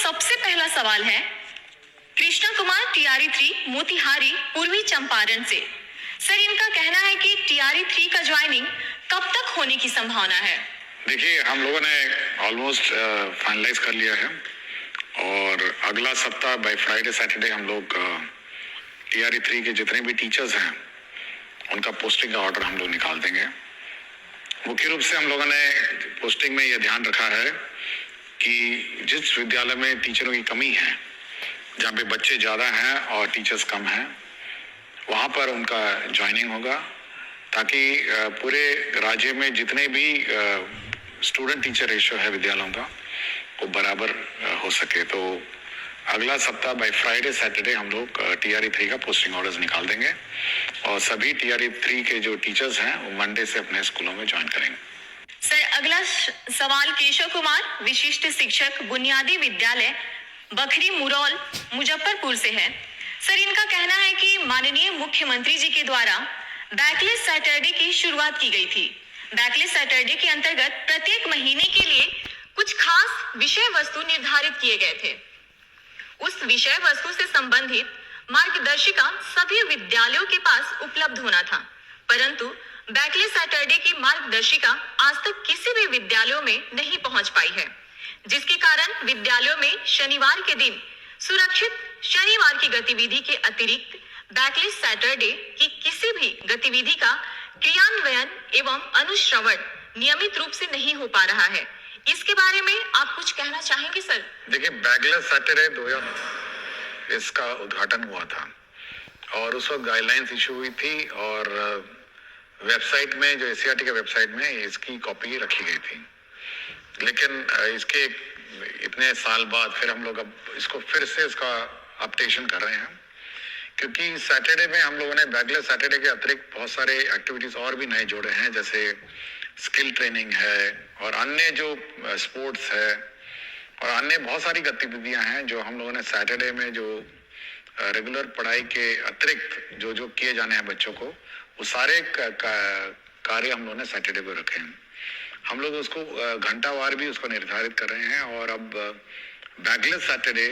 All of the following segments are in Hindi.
सबसे पहला सवाल है कृष्णा कुमार टीआरई 3 मोतिहारी पूर्वी चंपारण से। सर, इनका कहना है कि टीआरई 3 का ज्वाइनिंग कब तक होने की संभावना है? देखिए, हम लोगों ने ऑलमोस्ट फाइनलाइज कर लिया है और अगला सप्ताह बाय फ्राइडे सैटरडे हम लोग टीआरई 3 के जितने भी टीचर्स हैं उनका पोस्टिंग का ऑर्डर हम लोग निकाल देंगे। मुख्य रूप से हम लोगों ने पोस्टिंग में यह ध्यान रखा है कि जिस विद्यालय में टीचरों की कमी है, जहाँ पे बच्चे ज़्यादा हैं और टीचर्स कम हैं, वहाँ पर उनका ज्वाइनिंग होगा ताकि पूरे राज्य में जितने भी स्टूडेंट टीचर रेशियो है विद्यालयों का वो बराबर हो सके। तो अगला सप्ताह बाय फ्राइडे सैटरडे हम लोग टीआरई 3 का पोस्टिंग ऑर्डर्स निकाल देंगे और सभी टीआरई 3 के जो टीचर्स हैं वो मंडे से अपने स्कूलों में ज्वाइन करेंगे। सर, अगला सवाल केशव कुमार विशिष्ट शिक्षक बुनियादी विद्यालय बखरी मुरौल मुजफ्फरपुर से है। सर, इनका कहना है कि माननीय मुख्यमंत्री जी के द्वारा बैकलेस सैटरडे की शुरुआत की गई थी। बैकलेस सैटरडे के अंतर्गत प्रत्येक महीने के लिए कुछ खास विषय वस्तु निर्धारित किए गए थे। उस विषय वस्तु से संबंधित मार्गदर्शिका सभी विद्यालयों के पास उपलब्ध होना था, परंतु बैकलेस सैटरडे की मार्गदर्शिका आज तक किसी भी विद्यालयों में नहीं पहुंच पाई है, जिसके कारण विद्यालयों में शनिवार के दिन सुरक्षित शनिवार की गतिविधि के अतिरिक्त बैकलेस सैटरडे की किसी भी गतिविधि का क्रियान्वयन एवं अनुश्रवण नियमित रूप से नहीं हो पा रहा है। इसके बारे में आप कुछ कहना चाहेंगे सर? देखिए, बैकलेस सैटरडे 2000 इसका उद्घाटन हुआ था और उस वक्त गाइडलाइंस इशू हुई थी और वेबसाइट में, जो एससीईआरटी के वेबसाइट में इसकी कॉपी रखी गई थी। लेकिन इसके इतने साल बाद फिर हम लोग अब इसको फिर से इसका अपडेशन कर रहे हैं, क्योंकि सैटरडे में हम लोगों ने बैकलेस सैटरडे के अतिरिक्त बहुत सारे एक्टिविटीज और भी नए जोड़े हैं, जैसे स्किल ट्रेनिंग है और अन्य जो स्पोर्ट्स है और अन्य बहुत सारी गतिविधियां हैं जो हम लोगों ने सैटरडे में जो रेगुलर पढ़ाई के अतिरिक्त जो जो किए जाने हैं बच्चों को, वो सारे कार्य हम लोगों ने सैटरडे को रखे हैं। हम लोग उसको घंटावार भी उसको निर्धारित कर रहे हैं और अब बैकलेस सैटरडे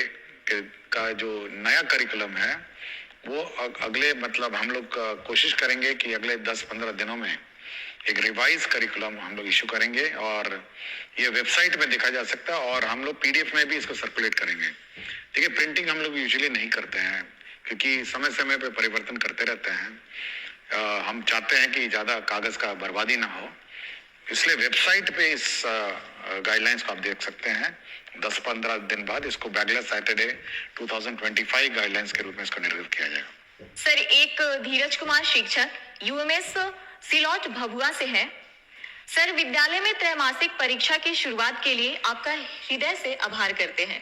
का जो नया करिकुलम है वो अगले मतलब हम लोग कोशिश करेंगे कि अगले 10-15 दिनों में एक रिवाइज करिकुलम हम लोग इशू करेंगे और ये वेबसाइट में देखा जा सकता है और हम लोग पीडीएफ में भी इसको सर्कुलेट करेंगे। देखिए, प्रिंटिंग हम लोग यूजुअली नहीं करते हैं क्योंकि समय समय पे परिवर्तन करते रहते हैं। हम चाहते हैं कि ज़्यादा कागज़ का बर्बादी ना हो, इसलिए वेबसाइट पे इस गाइडलाइंस को आप देख सकते हैं। 10-15 दिन बाद इसको बैकलेस सैटरडे 2025 गाइडलाइंस के रूप में इसको निर्धारित किया जाएगा। सर, एक धीरज कुमार शिक्षक यूएमएस सिलौट भभुआ से है। सर, विद्यालय में त्रैमासिक परीक्षा की शुरुआत के लिए आपका हृदय से आभार करते हैं।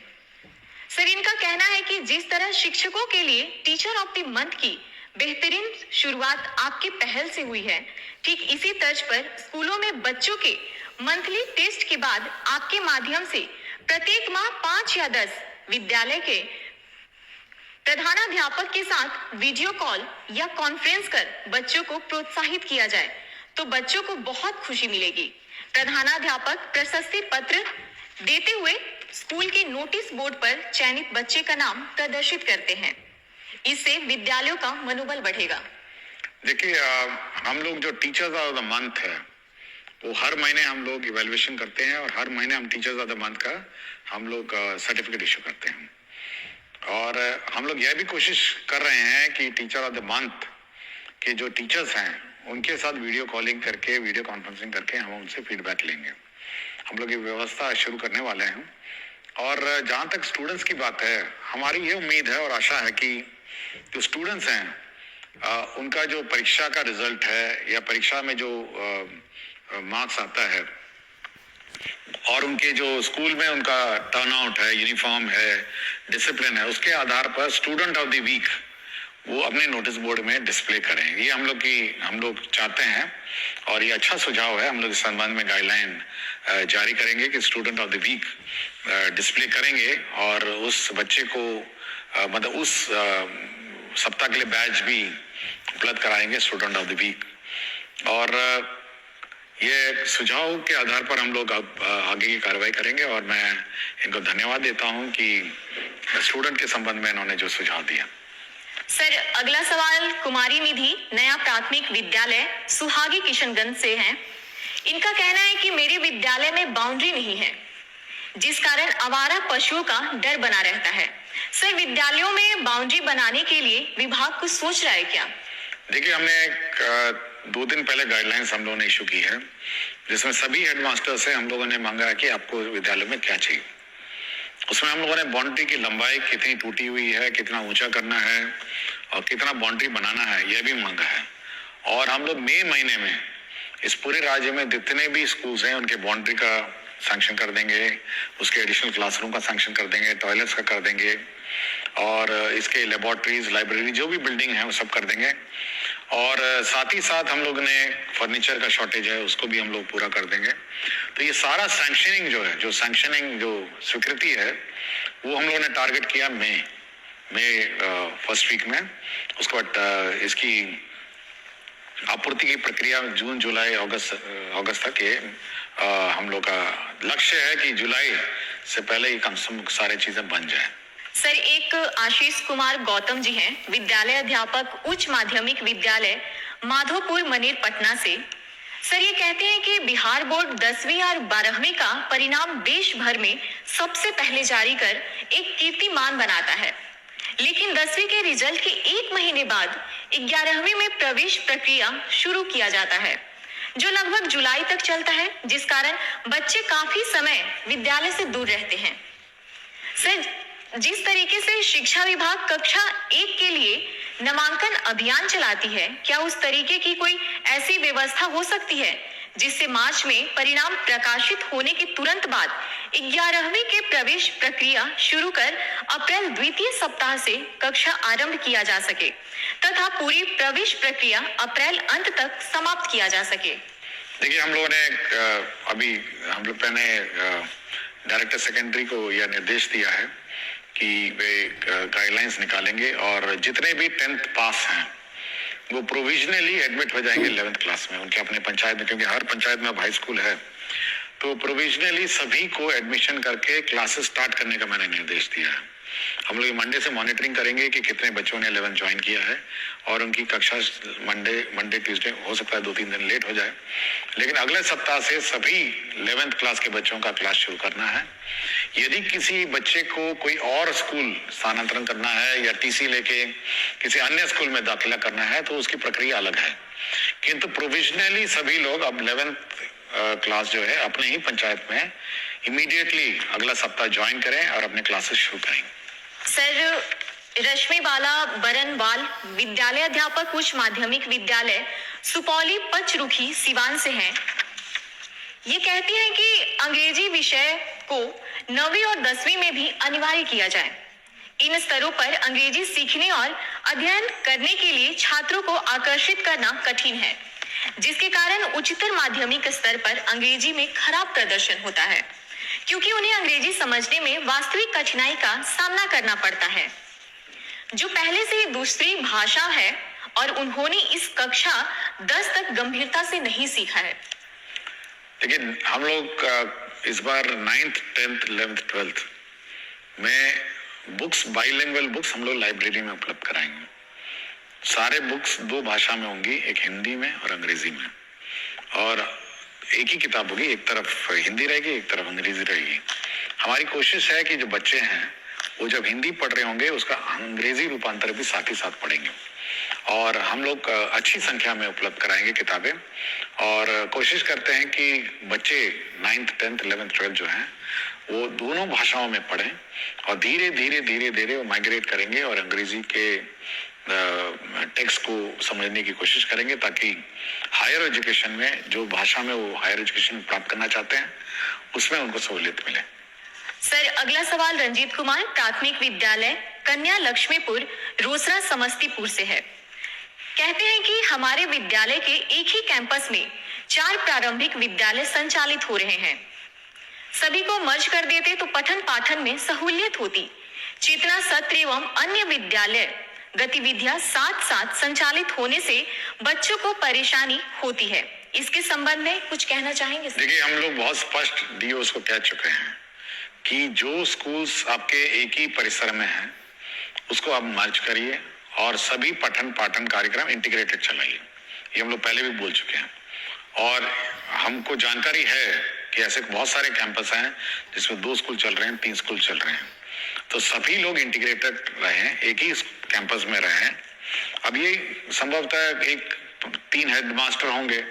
सर, इनका कहना है कि जिस तरह शिक्षकों के लिए टीचर ऑफ द मंथ की बेहतरीन शुरुआत आपके पहल से हुई है, ठीक इसी तर्ज पर स्कूलों में बच्चों के मंथली टेस्ट के बाद आपके माध्यम से प्रत्येक माह 5 या 10 विद्यालय के प्रधानाध्यापक के साथ वीडियो कॉल या कॉन्फ्रेंस कर बच्चों को प्रोत्साहित किया जाए तो बच्चों को बहुत खुशी मिलेगी। प्रधानाध्यापक प्रशस्ति पत्र देते हुए स्कूल के नोटिस बोर्ड पर चयनित बच्चे का नाम प्रदर्शित करते हैं। इससे विद्यालयों का मनोबल बढ़ेगा। देखिए, हम लोग जो टीचर्स ऑफ द मंथ है वो हर महीने हम लोग इवैल्यूएशन करते हैं और हर महीने हम टीचर्स ऑफ द मंथ का हम लोग सर्टिफिकेट इशू करते हैं और हम लोग यह भी कोशिश कर रहे हैं कि टीचर ऑफ द मंथ के जो टीचर्स हैं उनके साथ वीडियो कॉलिंग करके, वीडियो कॉन्फ्रेंसिंग करके हम उनसे फीडबैक लेंगे। हम लोग ये व्यवस्था शुरू करने वाले हैं और जहाँ तक स्टूडेंट्स की बात है, हमारी ये उम्मीद है और आशा है कि जो स्टूडेंट्स हैं उनका जो परीक्षा का रिजल्ट है या परीक्षा में जो मार्क्स आता है और उनके जो स्कूल में उनका टर्नआउट है, यूनिफॉर्म है, डिसिप्लिन है, उसके आधार पर स्टूडेंट ऑफ द वीक वो अपने नोटिस बोर्ड में डिस्प्ले करें। ये हम लोग चाहते हैं और ये अच्छा सुझाव है। हम लोग इस संबंध में गाइडलाइन जारी करेंगे कि student of the week display करेंगे और उस बच्चे को मतलब उस सप्ताह के लिए बैच भी उपलब्ध कराएंगे स्टूडेंट ऑफ द वीक। और ये सुझाव के आधार पर हम लोग अब आगे की कार्रवाई करेंगे और मैं इनको धन्यवाद देता हूं कि स्टूडेंट के संबंध में इन्होंने जो सुझाव दिया। सर, अगला सवाल कुमारी निधि नया प्राथमिक विद्यालय सुहागी किशनगंज से है। इनका कहना है कि मेरे विद्यालय में बाउंड्री नहीं है, जिस कारण आवारा पशुओं का डर बना रहता है। सर, विद्यालयों में बाउंड्री बनाने के लिए विभाग कुछ सोच रहा है क्या? देखिए, हमने 2 दिन पहले गाइडलाइंस हम लोगों ने इशू की है, जिसमें सभी हेडमास्टर से हम लोगों ने मांगा है कि आपको विद्यालय में क्या चाहिए। उसमें हम लोगों ने बाउंड्री की लंबाई कितनी टूटी हुई है, कितना ऊंचा करना है और कितना बाउंड्री बनाना है, यह भी मांगा है। और हम लोग मई महीने में इस पूरे राज्य में जितने भी स्कूल्स हैं उनके बाउंड्री का सैंक्शन कर देंगे, उसके एडिशनल क्लासरूम का सैंक्शन कर देंगे, टॉयलेट्स का कर देंगे और इसके लेबोरेटरीज, लाइब्रेरी जो भी बिल्डिंग है वो सब कर देंगे। और साथ ही साथ हम लोग ने फर्नीचर का शॉर्टेज है उसको भी हम लोग पूरा कर देंगे। तो ये सारा सैंक्शनिंग जो है, जो सैंक्शनिंग जो स्वीकृति है, वो हम लोगों ने टारगेट किया मई फर्स्ट वीक में। उसके बाद इसकी आपूर्ति की प्रक्रिया जून, जुलाई, अगस्त तक ये हम लोग का लक्ष्य है कि जुलाई से पहले ही कम से कम सारी चीजें बन जाए। सर, एक आशीष कुमार गौतम जी हैं, विद्यालय अध्यापक उच्च माध्यमिक विद्यालय माधोपुर मनेर पटना से। सर, ये कहते हैं कि बिहार बोर्ड 10वीं और 12वीं का परिणाम देश भर में सबसे पहले जारी कर एक कीर्तिमान बनाता है, लेकिन 10वीं के रिजल्ट के 1 महीने बाद 11वीं में प्रवेश प्रक्रिया शुरू किया जाता है, जो लगभग जुलाई तक चलता है, जिस कारण बच्चे काफी समय विद्यालय से दूर रहते हैं। सर, जिस तरीके से शिक्षा विभाग कक्षा 1 के लिए नामांकन अभियान चलाती है, क्या उस तरीके की कोई ऐसी व्यवस्था हो सकती है जिससे मार्च में परिणाम प्रकाशित होने के तुरंत बाद 11वीं के प्रवेश प्रक्रिया शुरू कर अप्रैल द्वितीय सप्ताह से कक्षा आरंभ किया जा सके तथा पूरी प्रवेश प्रक्रिया अप्रैल अंत तक समाप्त किया जा सके? देखिए, हम लोगों ने अभी डायरेक्टर सेकेंडरी को यह निर्देश दिया है कि वे गाइडलाइंस निकालेंगे और जितने भी 10th पास हैं वो प्रोविजनली एडमिट हो जाएंगे 11th क्लास में उनके अपने पंचायत में, क्योंकि हर पंचायत में अब हाई स्कूल है। तो प्रोविजनली सभी को एडमिशन करके क्लासेस स्टार्ट करने का मैंने निर्देश दिया है। हम लोग मंडे से मॉनिटरिंग करेंगे कि कितने बच्चों ने 11th ज्वाइन किया है और उनकी कक्षा मंडे ट्यूसडे हो सकता है 2-3 दिन लेट हो जाए, लेकिन अगले सप्ताह से सभी 11th क्लास के बच्चों का क्लास शुरू करना है। यदि किसी बच्चे को कोई और स्कूल स्थानांतरण करना है या टीसी लेके किसी अन्य स्कूल में दाखिला करना है तो उसकी प्रक्रिया अलग है, किंतु प्रोविजनली सभी लोग अब 11th क्लास जो है अपने ही पंचायत में इमीडिएटली अगला सप्ताह ज्वाइन करें और अपने क्लासेस शुरू करें। सर, रश्मि बाला बरनवाल विद्यालय अध्यापक उच्च माध्यमिक विद्यालय सुपौली पचरुखी सिवान से हैं। ये कहती हैं कि अंग्रेजी विषय को 9वीं और 10वीं में भी अनिवार्य किया जाए। इन स्तरों पर अंग्रेजी सीखने और अध्ययन करने के लिए छात्रों को आकर्षित करना कठिन है, जिसके कारण उच्चतर माध्यमिक स्तर पर अंग्रेजी में खराब प्रदर्शन होता है, क्योंकि उन्हें अंग्रेजी समझने में वास्तविक कठिनाई का सामना करना पड़ता है, जो पहले से ही दूसरी भाषा है और उन्होंने इस कक्षा 10 तक गंभीरता से नहीं सीखा है। लेकिन हम लोग इस बार 9th, 10th, 11th, 12th में बुक्स, बाइलिंगुअल बुक्स हम लोग लाइब्रेरी में उपलब्ध कराएंगे। सारे बुक्स 2 भाषा में होंगी, एक हिंदी में और अंग्रेजी में, और एक ही किताब होगी, एक तरफ हिंदी रहेगी, एक तरफ अंग्रेजी रहेगी। हमारी कोशिश है कि जो बच्चे हैं वो जब हिंदी पढ़ रहे होंगे उसका अंग्रेजी रूपांतर भी साथ ही साथ पढ़ेंगे, और हम लोग अच्छी संख्या में उपलब्ध कराएंगे किताबें और कोशिश करते हैं कि बच्चे 9th, 10th, 11th, 12th जो हैं वो दोनों भाषाओं में पढ़ें और धीरे धीरे वो माइग्रेट करेंगे और अंग्रेजी के टेक्स्ट को समझने की कोशिश करेंगे, ताकि हायर एजुकेशन में जो भाषा में वो हायर एजुकेशन प्राप्त करना चाहते हैं उसमें उनको सहूलियत मिले। सर, अगला सवाल रंजीत कुमार प्राथमिक विद्यालय कन्या लक्ष्मीपुर रोसड़ा समस्तीपुर से है। कहते हैं कि हमारे विद्यालय के एक ही कैंपस में 4 प्रारंभिक विद्यालय संचालित हो रहे हैं। सभी को मर्ज कर देते तो पठन पाठन में सहूलियत होती। चेतना सत्र एवं अन्य विद्यालय गतिविधियां साथ साथ संचालित होने से बच्चों को परेशानी होती है। इसके संबंध में कुछ कहना चाहेंगे सर? देखिए, हम लोग बहुत स्पष्ट डीओस को कह चुके हैं कि जो स्कूल्स आपके एक ही परिसर में हैं उसको आप मर्ज करिए और सभी पठन पाठन कार्यक्रम इंटीग्रेटेड चलाइए। ये हम लोग पहले भी बोल चुके हैं और हमको जानकारी है कि ऐसे बहुत सारे कैंपस हैं जिसमें 2 स्कूल चल रहे हैं, 3 स्कूल चल रहे हैं, तो सभी लोग इंटीग्रेटेड रहें, एक ही कैंपस में रहें। अब ये संभवतः 3 हेडमास्टर होंगे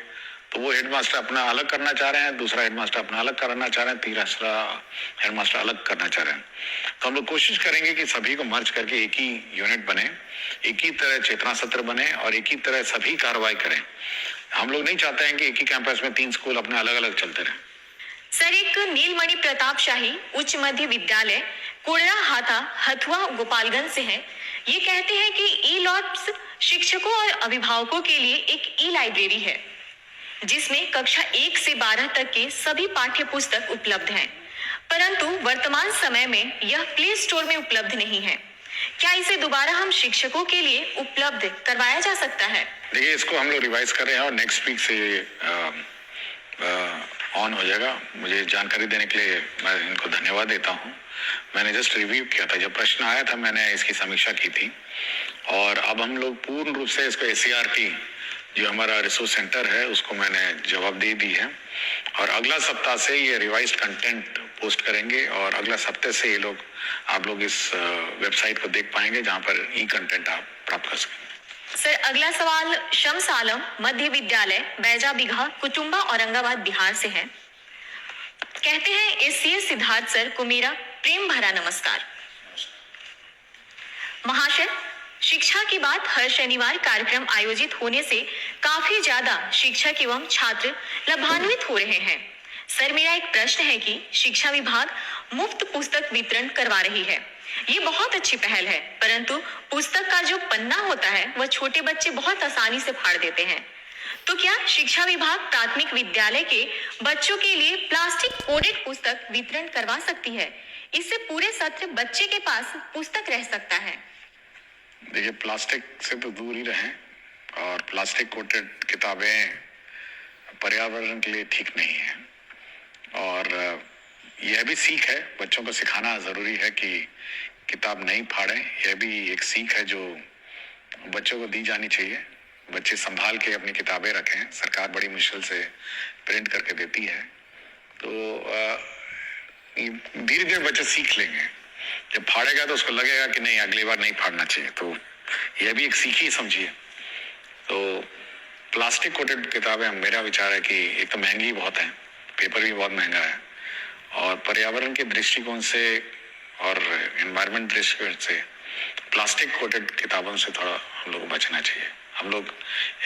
तो वो हेडमास्टर अपना अलग करना चाह रहे हैं, दूसरा हेडमास्टर अपना अलग करना चाह रहे हैं, तीसरा हेडमास्टर अलग करना चाह रहे हैं। तो हम लोग कोशिश करेंगे कि सभी को मर्ज करके एक ही यूनिट बने, एक ही तरह चेतना सत्र बने और एक ही तरह सभी कार्रवाई करें। हम लोग नहीं चाहते हैं कि एक ही कैंपस में 3 स्कूल अपने अलग अलग चलते रहें। सर, एक नीलमणि प्रताप शाही उच्च मध्य विद्यालय कोड़रा हाथा हथुआ गोपालगंज से है। ये कहते हैं कि ई लॉब्स शिक्षकों और अभिभावकों के लिए एक ई लाइब्रेरी है जिसमें कक्षा 1 से 12 तक के सभी पाठ्य पुस्तक उपलब्ध हैं, परंतु वर्तमान समय में यह प्ले स्टोर में उपलब्ध नहीं है। क्या इसे दोबारा हम शिक्षकों के लिए उपलब्ध करवाया जा सकता है? देखिए, इसको हम लोग रिवाइज कर रहे हैं और नेक्स्ट वीक से ऑन हो जाएगा। मुझे जानकारी देने के लिए मैं इनको धन्यवाद देता हूँ। मैंने जस्ट रिव्यू किया था, जब प्रश्न आया था मैंने इसकी समीक्षा की थी और अब हम लोग पूर्ण रूप से इसको SCRT जो हमारा रिसोर्स सेंटर है उसको मैंने जवाब दे दी है और अगला सप्ताह से ये रिवाइज्ड कंटेंट पोस्ट करेंगे और अगला सप्ताह से ये लोग आप लोग इस वेबसाइट को देख पाएंगे जहां पर ई कंटेंट आप प्राप्त कर सकेंगे। सर, अगला सवाल शम्स आलम मध्य विद्यालय बैजा बिघा कुटुंबा औरंगाबाद बिहार से है। कहते हैं SCS सिद्धार्थ सर को मेरा प्रेम भरा नमस्कार। महाशय, शिक्षा की बात हर शनिवार कार्यक्रम आयोजित होने से काफी ज्यादा शिक्षक एवं छात्र लाभान्वित हो रहे हैं। सर, मेरा एक प्रश्न है कि शिक्षा विभाग मुफ्त पुस्तक वितरण करवा रही है, ये बहुत अच्छी पहल है, परंतु पुस्तक का जो पन्ना होता है वह छोटे बच्चे बहुत आसानी से फाड़ देते हैं। तो क्या शिक्षा विभाग प्राथमिक विद्यालय के बच्चों के लिए प्लास्टिक कोडेड पुस्तक वितरण करवा सकती है? इससे पूरे सत्र बच्चे के पास पुस्तक रह सकता है। देखिए, प्लास्टिक से तो दूर ही रहें और प्लास्टिक कोटेड किताबें पर्यावरण के लिए ठीक नहीं है और यह भी सीख है, बच्चों को सिखाना जरूरी है कि किताब नहीं फाड़ें। यह भी एक सीख है जो बच्चों को दी जानी चाहिए। बच्चे संभाल के अपनी किताबें रखें, सरकार बड़ी मुश्किल से प्रिंट करके देती है, तो धीरे धीरे बच्चे सीख लेंगे। जब फाड़ेगा तो उसको लगेगा कि नहीं, अगली बार नहीं फाड़ना चाहिए, तो यह भी एक सीख ही समझिए। तो प्लास्टिक कोटेड किताबें, मेरा विचार है कि एक तो महंगी बहुत है, पेपर भी बहुत महंगा है और पर्यावरण के दृष्टिकोण से और एनवायरमेंट दृष्टिकोण से प्लास्टिक कोटेड किताबों से थोड़ा हम लोग को बचना चाहिए। हम लोग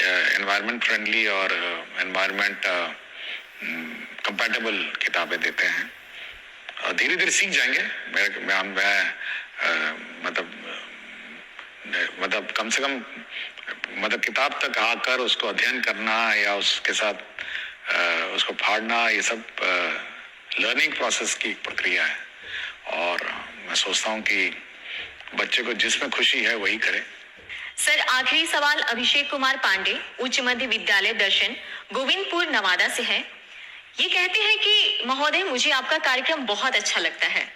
एनवायरनमेंट फ्रेंडली और एनवायरनमेंट कंपैटिबल किताबें देते हैं और धीरे धीरे सीख जाएंगे। मतलब कम से कम किताब तक आकर उसको अध्ययन करना या उसके साथ उसको फाड़ना, ये सब लर्निंग प्रोसेस की प्रक्रिया है और मैं सोचता हूँ कि बच्चे को जिसमें खुशी है वही करे। सर, आखिरी सवाल अभिषेक कुमार पांडे उच्च मध्य विद्यालय दर्शन गोविंदपुर नवादा से है। ये कहते हैं कि महोदय, मुझे आपका कार्यक्रम बहुत अच्छा लगता है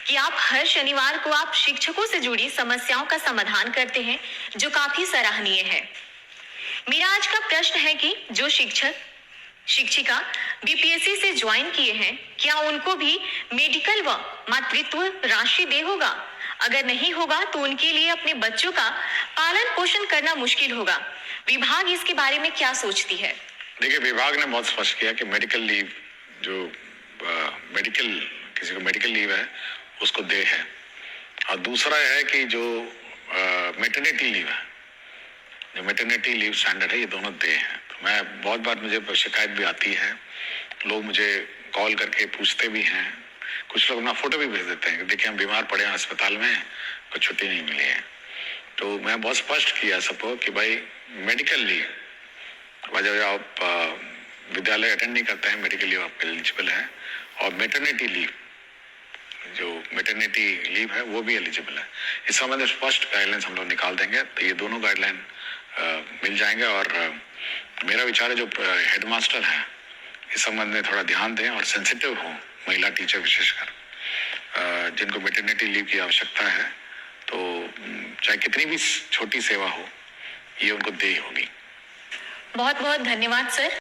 कि आप हर शनिवार को आप शिक्षकों से जुड़ी समस्याओं का समाधान करते हैं, जो काफी सराहनीय है। मेरा आज का प्रश्न है कि जो शिक्षक शिक्षिका BPSC से ज्वाइन किए हैं, क्या उनको भी मेडिकल व मातृत्व राशि दे होगा? अगर नहीं होगा तो उनके लिए अपने बच्चों का पालन पोषण करना मुश्किल होगा। विभाग इसके बारे में क्या सोचती है? देखिए, विभाग ने बहुत स्पष्ट किया कि मेडिकल लीव जो किसी को मेडिकल लीव है उसको दे है और दूसरा है कि जो मैटरनिटी लीव है, जो मैटरनिटी लीव स्टैंडर्ड है, ये दोनों दे हैं। तो मैं बहुत बार मुझे शिकायत भी आती है, लोग मुझे कॉल करके पूछते भी हैं, कुछ लोग ना फोटो भी भेज देते हैं कि देखिए हम बीमार पड़े हैं अस्पताल में, कुछ छुट्टी नहीं मिली है। तो मैं बहुत स्पष्ट किया सबको कि भाई मेडिकल लीव, जब आप विद्यालय अटेंड नहीं करते हैं, मेडिकल लीव आप एलिजिबल है और मैटरनिटी लीव, जो मैटरनिटी लीव है वो भी एलिजिबल है। इस संबंध में स्पष्ट गाइडलाइंस हम लोग निकाल देंगे, तो ये दोनों गाइडलाइन मिल जाएंगे और मेरा विचार है जो हेडमास्टर है इस संबंध में थोड़ा ध्यान दें और सेंसिटिव हो, महिला टीचर विशेषकर जिनको मैटरनिटी लीव की आवश्यकता है, तो चाहे कितनी भी छोटी सेवा हो ये उनको देनी होगी। बहुत बहुत धन्यवाद सर।